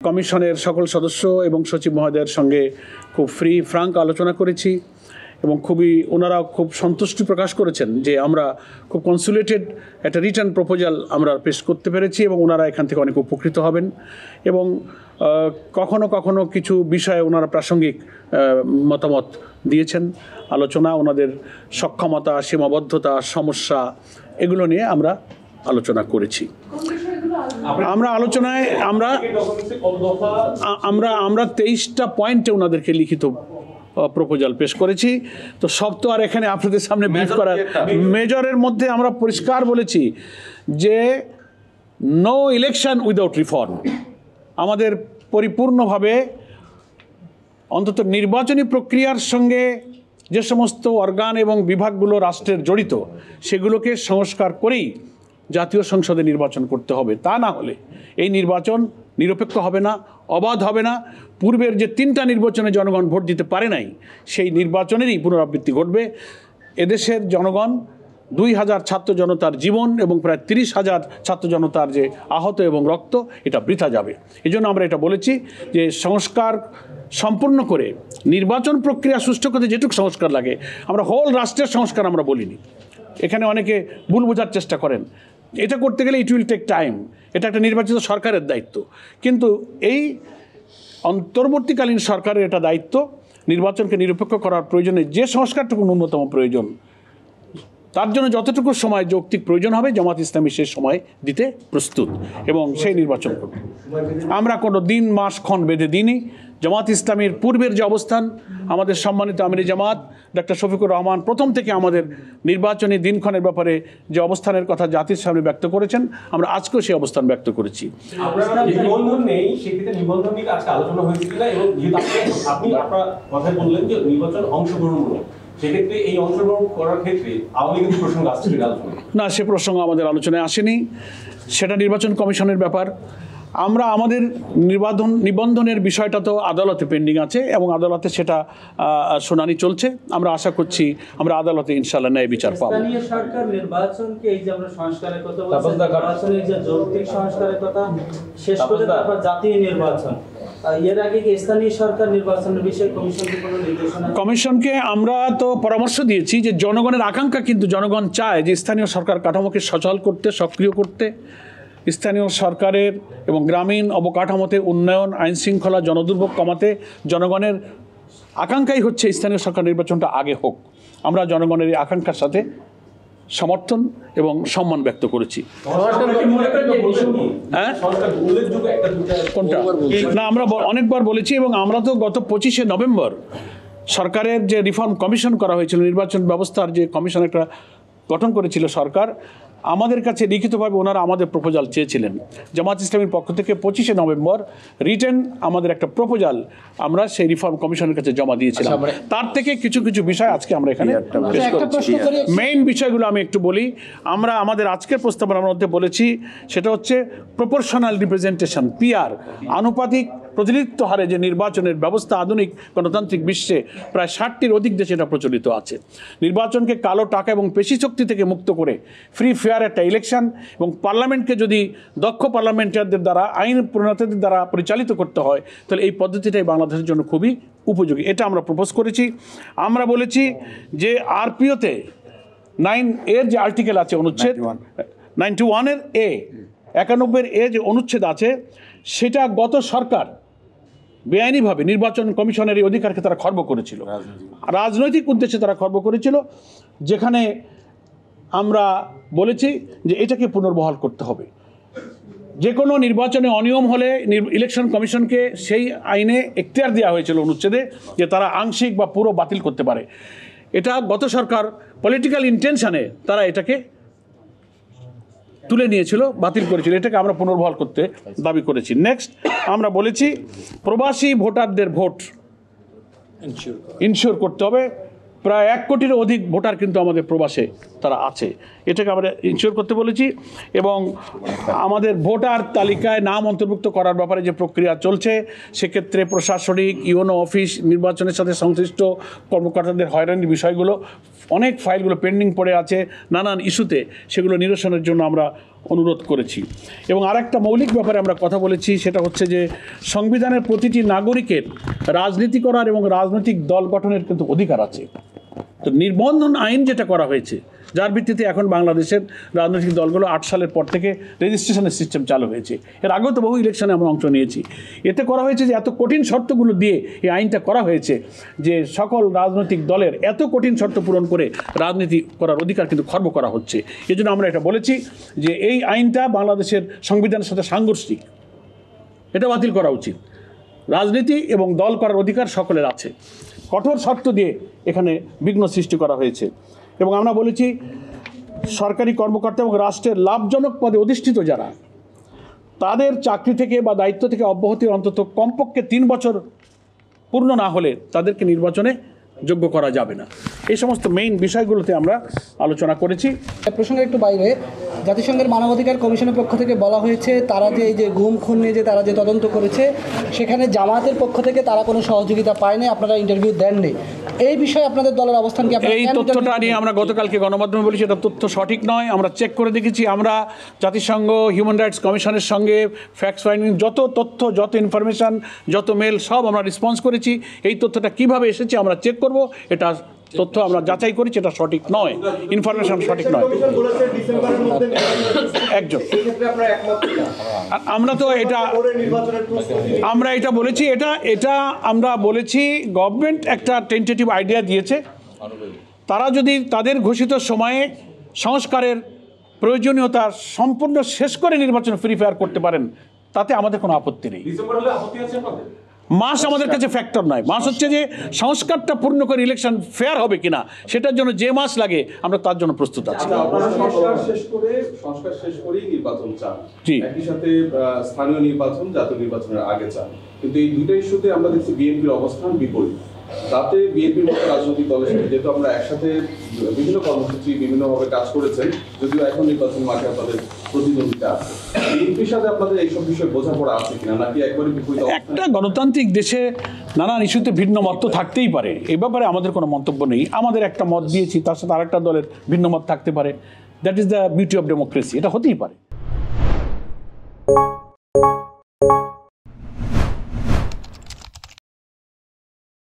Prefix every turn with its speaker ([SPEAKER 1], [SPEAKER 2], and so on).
[SPEAKER 1] কমিশনের সকল সদস্য এবং সচিব মহোদয়ের সঙ্গে খুব ফ্রাঙ্ক আলোচনা করেছি এবং ওনারা খুব সন্তুষ্টি প্রকাশ করেছেন যে আমরা খুব কনসুলেটেড একটা রিটার্ন প্রপোজাল আমরা পেশ করতে পেরেছি এবং ওনারা এখান থেকে অনেক উপকৃত হবেন এবং কখনো কখনো কিছু বিষয়ে ওনারা প্রাসঙ্গিক মতামত দিয়েছেন। আলোচনা ওনাদের সক্ষমতা, সীমাবদ্ধতা, সমস্যা এগুলো নিয়ে আমরা আলোচনা করেছি। আমরা আলোচনায় আমরা 23টা পয়েন্টে ওনাদেরকে লিখিত প্রপোজাল পেশ করেছি। তো সব তো আর এখানে আপনাদের সামনে ব্রিফ করার, মেজরের মধ্যে আমরা পরিষ্কার বলেছি যে নো ইলেকশন উইদাউট রিফর্ম। আমাদের পরিপূর্ণভাবে অন্তত নির্বাচনী প্রক্রিয়ার সঙ্গে যে সমস্ত অর্গান এবং বিভাগগুলো রাষ্ট্রের জড়িত সেগুলোকে সংস্কার করেই জাতীয় সংসদে নির্বাচন করতে হবে। তা না হলে এই নির্বাচন নিরপেক্ষ হবে না, অবাধ হবে না। পূর্বের যে 3টা নির্বাচনে জনগণ ভোট দিতে পারে নাই সেই নির্বাচনেরই পুনরাবৃত্তি ঘটবে। এদেশের জনগণ 2000 ছাত্র জনতার জীবন এবং প্রায় 30,000 ছাত্র জনতার যে আহত এবং রক্ত, এটা বৃথা যাবে। এই জন্য আমরা এটা বলেছি যে সংস্কার সম্পূর্ণ করে নির্বাচন প্রক্রিয়া সুষ্ঠু করতে যেটুকু সংস্কার লাগে, আমরা হোল রাষ্ট্রের সংস্কার আমরা বলিনি। এখানে অনেকে ভুল বোঝার চেষ্টা করেন। এটা করতে গেলে ইট উইল টেক টাইম, এটা একটা নির্বাচিত সরকারের দায়িত্ব। কিন্তু এই অন্তর্বর্তীকালীন সরকারের এটা দায়িত্ব নির্বাচনকে নিরপেক্ষ করার প্রয়োজনে যে সংস্কারটুকু ন্যূনতম প্রয়োজন, তার জন্য যতটুকু সময় যৌক্তিক প্রয়োজন হবে জামাত ইসলামী সেই সময় দিতে প্রস্তুত এবং সেই নির্বাচন করবে। আমরা কোনো দিন মাস ক্ষণ বেঁধে দিইনি। জামাত ইসলামীর পূর্বের যে অবস্থান, আমাদের সম্মানিত আমির জামাত ডক্টর শফিকুর রহমান প্রথম থেকে আমাদের নির্বাচনী দিনক্ষণের ব্যাপারে যে অবস্থানের কথা জাতির সামনে ব্যক্ত করেছেন, আমরা আজকেও সেই অবস্থান ব্যক্ত করেছি।
[SPEAKER 2] সেক্ষেত্রে এই অংশগ্রহণ করার ক্ষেত্রে আওয়ামী লীগের প্রসঙ্গ আসছে
[SPEAKER 1] না, সে প্রসঙ্গ আমাদের আলোচনায় আসেনি। সেটা নির্বাচন কমিশনের ব্যাপার। আমরা আমাদের নিবন্ধনের বিষয়টা তো আদালতে পেন্ডিং আছে এবং আদালতে সেটা শুনানি চলছে। আমরা আশা করছি আমরা আদালতে ইনশাআল্লাহ ন্যায় বিচার পাবো।
[SPEAKER 3] স্থানীয় সরকার নির্বাচনকে এই যে আমরা সংস্কারের কথা বলছি, নির্বাচনের যে যৌক্তিক সংস্কারের কথা শেষ করে তারপর জাতীয় নির্বাচন, এর আগে কি স্থানীয় সরকার নির্বাচনের বিষয়ে কমিশনকে কোনো নির্দেশনা?
[SPEAKER 1] কমিশনকে আমরা তো পরামর্শ দিয়েছি যে জনগণের আকাঙ্ক্ষা, কিন্তু জনগণ চায় যে স্থানীয় সরকার কাঠামোকে সচল করতে, সক্রিয় করতে। স্থানীয় সরকারের এবং গ্রামীণ অবকাঠামোতে উন্নয়ন, আইন শৃঙ্খলা, জনদুর্ভোগ কমাতে জনগণের আকাঙ্ক্ষাই হচ্ছে স্থানীয় সরকার নির্বাচনটা আগে হোক। আমরা জনগণের এই আকাঙ্ক্ষার সাথে সমর্থন এবং সম্মান ব্যক্ত করেছি। কোনটা না, আমরা অনেকবার বলেছি এবং আমরা তো গত 25শে নভেম্বর সরকারের যে রিফর্ম কমিশন করা হয়েছিল, নির্বাচন ব্যবস্থার যে কমিশন একটা গঠন করেছিল সরকার, আমাদের কাছে লিখিতভাবে ওনারা আমাদের প্রপোজাল চেয়েছিলেন। জামাত ইসলামীর পক্ষ থেকে 25শে নভেম্বর রিটেন আমাদের একটা প্রপোজাল আমরা সেই রিফর্ম কমিশনের কাছে জমা দিয়েছিলাম। তার থেকে কিছু কিছু বিষয় আজকে আমরা এখানে মেইন বিষয়গুলো আমি একটু বলি। আমরা আমাদের আজকের প্রস্তাবনার মধ্যে বলেছি সেটা হচ্ছে প্রপোর্শনাল রিপ্রেজেন্টেশন, পিআর, আনুপাতিক প্রতিনিধিত্ব হারে যে নির্বাচনের ব্যবস্থা আধুনিক গণতান্ত্রিক বিশ্বে প্রায় 60টির অধিক দেশে এটা প্রচলিত আছে। নির্বাচনকে কালো টাকা এবং পেশি শক্তি থেকে মুক্ত করে ফ্রি ফেয়ার একটা ইলেকশন এবং পার্লামেন্টকে যদি দক্ষ পার্লামেন্টারদের দ্বারা, আইন প্রণেতাদের দ্বারা পরিচালিত করতে হয়, তাহলে এই পদ্ধতিটাই বাংলাদেশের জন্য খুবই উপযোগী। এটা আমরা প্রপোজ করেছি। আমরা বলেছি যে আরপিওতে 9 এর যে আর্টিকেল আছে, অনুচ্ছেদ 91-এর এ, 91-এর এ যে অনুচ্ছেদ আছে, সেটা গত সরকার বেআইনিভাবে নির্বাচন কমিশনের এই অধিকারকে তারা খর্ব করেছিল, রাজনৈতিক উদ্দেশ্যে তারা খর্ব করেছিল, যেখানে আমরা বলেছি যে এটাকে পুনর্বহাল করতে হবে। যে কোনো নির্বাচনে অনিয়ম হলে ইলেকশন কমিশনকে সেই আইনে এখতিয়ার দেওয়া হয়েছিল অনুচ্ছেদে যে তারা আংশিক বা পুরো বাতিল করতে পারে। এটা গত সরকার পলিটিক্যাল ইন্টেনশনে তারা এটাকে তুলে নিয়েছিল, বাতিল করেছিল। এটাকে আমরা পুনর্বহাল করতে দাবি করেছি। নেক্সট আমরা বলেছি প্রবাসী ভোটারদের ভোট ইনশিওর করতে হবে। প্রায় 1 কোটিরও অধিক ভোটার কিন্তু আমাদের প্রবাসে তারা আছে, এটাকে আমরা ইনশিওর করতে বলেছি। এবং আমাদের ভোটার তালিকায় নাম অন্তর্ভুক্ত করার ব্যাপারে যে প্রক্রিয়া চলছে, সেক্ষেত্রে প্রশাসনিক ইউনো অফিস, নির্বাচনের সাথে সংশ্লিষ্ট কর্মকর্তাদের হয়রানির বিষয়গুলো, অনেক ফাইলগুলো পেন্ডিং পড়ে আছে নানান ইস্যুতে, সেগুলো নিরসনের জন্য আমরা অনুরোধ করেছি। এবং আরেকটা মৌলিক ব্যাপারে আমরা কথা বলেছি, সেটা হচ্ছে যে সংবিধানের প্রতিটি নাগরিকের রাজনীতি করার এবং রাজনৈতিক দল গঠনের কিন্তু অধিকার আছে। তো নিবন্ধন আইন যেটা করা হয়েছে, যার ভিত্তিতে এখন বাংলাদেশের রাজনৈতিক দলগুলো 8 সালের পর থেকে রেজিস্ট্রেশনের সিস্টেম চালু হয়েছে। এর আগেও তো বহু ইলেকশনে আমরা অংশ নিয়েছি। এতে করা হয়েছে যে এত কঠিন শর্তগুলো দিয়ে এই আইনটা করা হয়েছে যে সকল রাজনৈতিক দলের এত কঠিন শর্ত পূরণ করে রাজনীতি করার অধিকার কিন্তু খর্ব করা হচ্ছে। এই জন্য আমরা এটা বলেছি যে এই আইনটা বাংলাদেশের সংবিধানের সাথে সাংঘর্ষিক, এটা বাতিল করা উচিত। রাজনীতি এবং দল করার অধিকার সকলের আছে, কঠোর শর্ত দিয়ে এখানে বিঘ্ন সৃষ্টি করা হয়েছে। এবং আমরা বলেছি সরকারি কর্মকর্তা এবং রাষ্ট্রের লাভজনক পদে অধিষ্ঠিত যারা, তাদের চাকরি থেকে বা দায়িত্ব থেকে অব্যাহতির অন্তত কমপক্ষে 3 বছর পূর্ণ না হলে তাদেরকে নির্বাচনে যোগ্য করা যাবে না। এই সমস্ত মেইন বিষয়গুলোতে আমরা আলোচনা করেছি।
[SPEAKER 4] প্রসঙ্গে একটু বাইরে, জাতিসংঘের মানবাধিকার কমিশনের পক্ষ থেকে বলা হয়েছে তারা যে এই যে গুম খুন নিয়ে যে তারা যে তদন্ত করেছে, সেখানে জামায়াতের পক্ষ থেকে তারা কোনো সহযোগিতা পায়নি, আপনারা ইন্টারভিউ দেননি। এই বিষয়ে আপনাদের দলের অবস্থান কি?
[SPEAKER 1] এই তথ্যটা নিয়ে আমরা গতকালকে গণমাধ্যমে বলেছি, এটা তথ্য সঠিক নয়। আমরা চেক করে দেখেছি, আমরা জাতিসংঘ হিউম্যান রাইটস কমিশনের সঙ্গে ফ্যাক্টস ফাইন্ডিং যত তথ্য, যত ইনফরমেশন, যত মেল সব আমরা রেসপন্স করেছি। এই তথ্যটা কিভাবে এসেছে আমরা চেক করব, এটা তথ্য আমরা যাচাই করেছি, এটা সঠিক নয়, ইনফরমেশন সঠিক নয়। একজন আমরা তো আমরা এটা বলেছি, এটা আমরা বলেছি গভর্নমেন্ট একটা টেন্টেটিভ আইডিয়া দিয়েছে, তারা যদি তাদের ঘোষিত সময়ে সংস্কারের প্রয়োজনীয়তা সম্পূর্ণ শেষ করে নির্বাচন ফ্রি ফায়ার করতে পারেন, তাতে আমাদের কোনো আপত্তি নেই। মাস আমাদের কাছে ফ্যাক্টর নয়, মাস হচ্ছে যে সংস্কারটা পূর্ণ করে ইলেকশন ফেয়ার হবে কিনা, সেটার জন্য যে মাস লাগে আমরা তার জন্য প্রস্তুত আছি।
[SPEAKER 2] সংস্কার শেষ করেই নির্বাচন চান, একই সাথে স্থানীয় নির্বাচন জাতীয় নির্বাচনের আগে চান, কিন্তু এই দুটো ইস্যুতে আমরা দেখছি বিএনপির অবস্থান বিপরীত। তাতে বিএনপির মতো রাজনৈতিক দলের সাথে যেহেতু আমরা একসাথে বিভিন্ন কর্মসূচি বিভিন্নভাবে কাজ করেছেন, যদিও এখন নির্বাচন মাঠে আপনাদের প্রতিদ্বন্দ্বিতা আছে, বিএনপির সাথে আপনাদের এইসব বিষয়ে বোঝাপড়া আছে কিনা, নাকি একবারে বিপরীত?
[SPEAKER 1] একটা গণতান্ত্রিক দেশে নানান ইস্যুতে ভিন্ন মত তো থাকতেই পারে, এই ব্যাপারে আমাদের কোনো মন্তব্য নেই। আমাদের একটা মত দিয়েছি, তার সাথে আরেকটা দলের ভিন্ন মত থাকতে পারে, that is the beauty of democracy, এটা হতেই পারে।